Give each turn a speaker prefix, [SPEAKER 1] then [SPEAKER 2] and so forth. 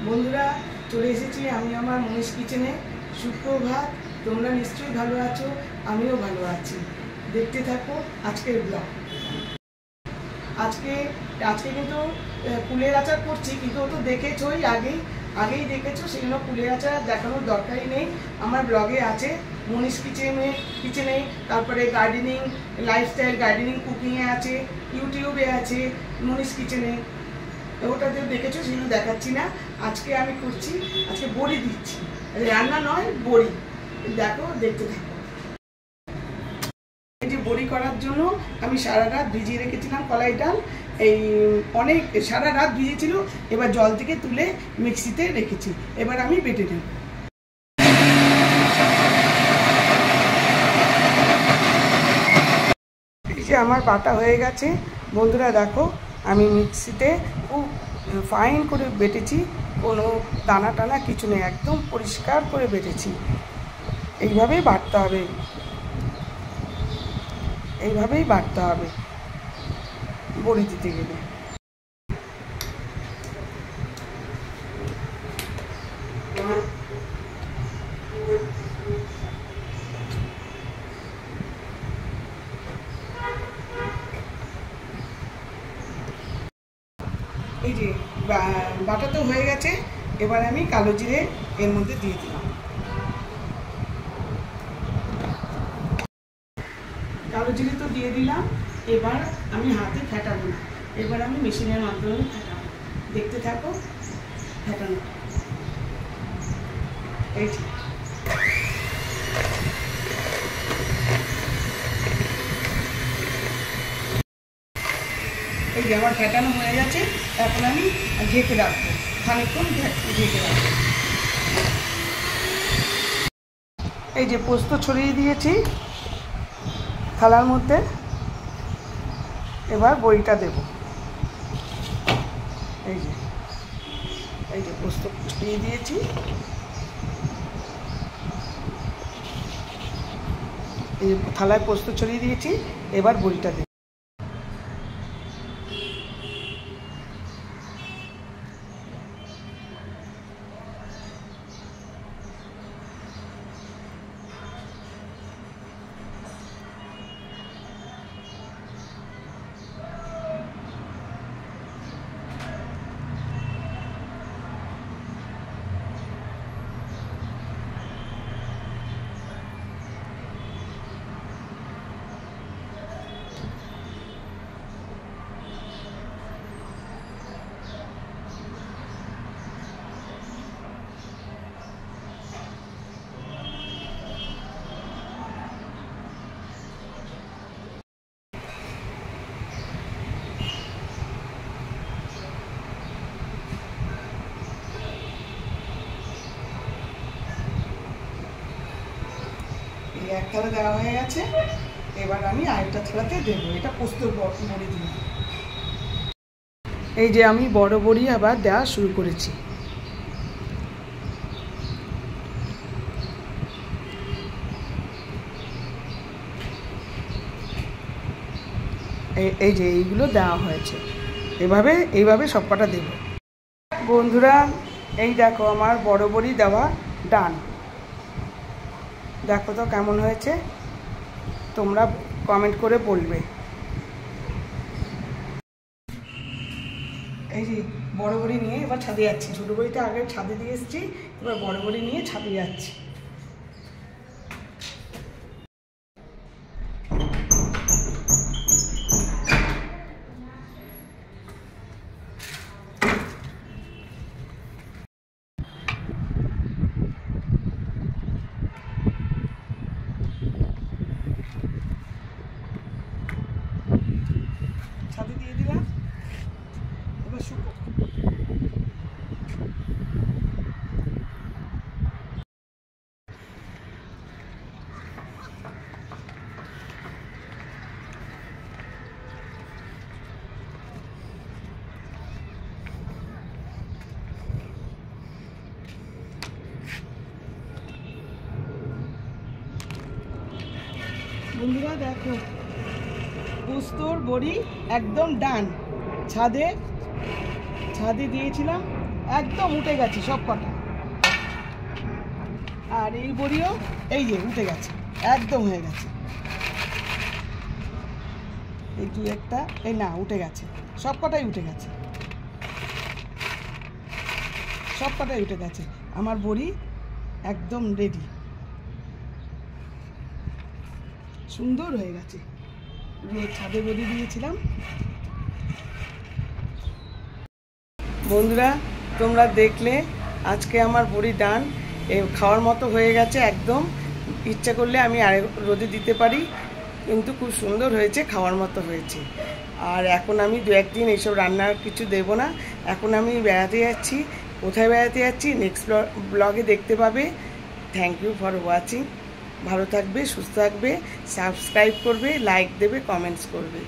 [SPEAKER 1] বন্ধুরা চলে এসেছি আমি আমার মনীষ কিচেনে। সুপ্রভাত, তোমরা নিশ্চয়ই ভালো আছো, আমিও ভালো আছি। দেখতে থাকো আজকের ব্লগ। আজকে কিন্তু কুলের আচার করছি, কিন্তু ও তো দেখেছোই, আগেই দেখেছো, সেগুলো কুলের আচার দেখানোর দরকারই নেই। আমার ব্লগে আছে মনীষ কিচেনে, তারপরে গার্ডেনিং লাইফস্টাইল, গার্ডেনিং কুকিংয়ে আছে, ইউটিউবে আছে মনীষ কিচেনে, ওটাতেও দেখেছো, সেগুলো দেখাচ্ছি না। আজকে আমি করছি, আজকে বড়ি দিচ্ছি, রান্না নয় বড়ি। দেখো, দেখতে থাকো। এই যে বড়ি করার জন্য আমি সারা রাত ভিজিয়ে রেখেছিলাম কলাই ডাল, এই অনেক সারা রাত ভিজেছিল। এবার জল থেকে তুলে মিক্সিতে রেখেছি, এবার আমি বেটে নেব। এই যে আমার বাটা হয়ে গেছে বন্ধুরা, দেখো আমি মিক্সিতে খুব ফাইন করে বেটেছি, কোনো দানা টানা কিছু নেই, একদম পরিষ্কার করে বেটেছি। এইভাবেই বাটতে হবে, এইভাবেই বাটতে হবে বড়ি দিতে গেলে। এই যে বাটা তো হয়ে গেছে, এবার আমি কালো জিরে এর মধ্যে দিয়ে দিলাম। কালো জিরে তো দিয়ে দিলাম, এবার আমি হাতে ফেটাবো না, এবার আমি মেশিনের মাধ্যমে ফেটাবো। দেখতে থাকো ফেটানো। এই যে আমার ফেটানো হয়ে গেছে, এখন আমি ঢেকে রাখবো, খানিকক্ষণ ঢেকে রাখবো। এই যে পোস্ত ছড়িয়ে দিয়েছি থালার মধ্যে, এবার বড়িটা দেব। এই যে পোস্ত ছড়িয়ে দিয়েছি, এই যে থালায় পোস্ত ছড়িয়ে দিয়েছি, এবার বড়িটা দেব। এক থালা দেওয়া হয়ে গেছে, এবার আমি আরেকটা থালাতে দেবো। এটা পোস্তর বড়ি দিই। এই যে আমি বড় বড়ি আবার দেওয়া শুরু করেছি। এই যে এইগুলো দেওয়া হয়েছে, এইভাবে সবকটা দেব। বন্ধুরা এই দেখো আমার বড় বড়ি দেওয়া ডান। দেখো তো কেমন হয়েছে, তোমরা কমেন্ট করে বলবে। এই যে বড় বড়ি নিয়ে এবার ছাদে যাচ্ছি। ছোটো বড়িটা আগে ছাদে দিয়ে এসেছি, এবার বড় বড়ি নিয়ে ছাদে যাচ্ছি। ছাদে দিয়ে দিলাম, এবার শুকো। বন্ধুরা দেখো পোস্তর বড়ি একদম ডান। ছাদে দিয়েছিলাম, একদম উঠে গেছে সব কটা। আর এই বড়িও এই যে উঠে গেছে, একদম হয়ে গেছে। এই দু একটা এই না উঠে গেছে, সব কটাই উঠে গেছে, সব কটাই উঠে গেছে। আমার বড়ি একদম রেডি, সুন্দর হয়ে গেছে। ছাদে বড়ি দিয়েছিলাম। বন্ধুরা তোমরা দেখলে আজকে আমার বড়ি ডান, খাওয়ার মতো হয়ে গেছে একদম। ইচ্ছা করলে আমি আরেক রোদে দিতে পারি, কিন্তু খুব সুন্দর হয়েছে, খাওয়ার মতো হয়েছে। আর এখন আমি দু একদিন এইসব রান্নার কিছু দেব না। এখন আমি বেড়াতে যাচ্ছি। কোথায় বেড়াতে যাচ্ছি নেক্সট ব্লগে দেখতে পাবে। Thank you for watching. ভালো থাকবে, সুস্থ থাকবে, সাবস্ক্রাইব করবে, লাইক দেবে, কমেন্টস করবে।